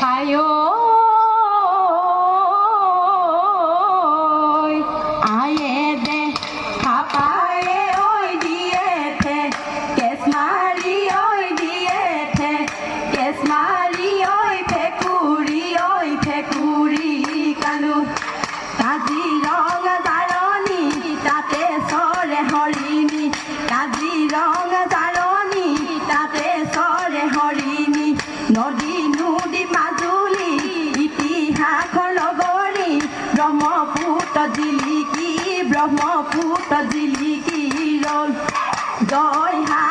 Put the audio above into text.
আয়ো আয়ে দে পাপায়ে ওই দিয়েছে কেসমারি ওই দিয়েছে কেসমারি ওই ফেকুরি কালু কাজি রং জারনি তাতে সরে হরিণী কাজি রং জারনি তাতে সরে হরিণী নদী নদী মাজুলী ইতিহাস লগৰী ব্ৰহ্মপুত্ৰ জিলিকি ৰল জয় হা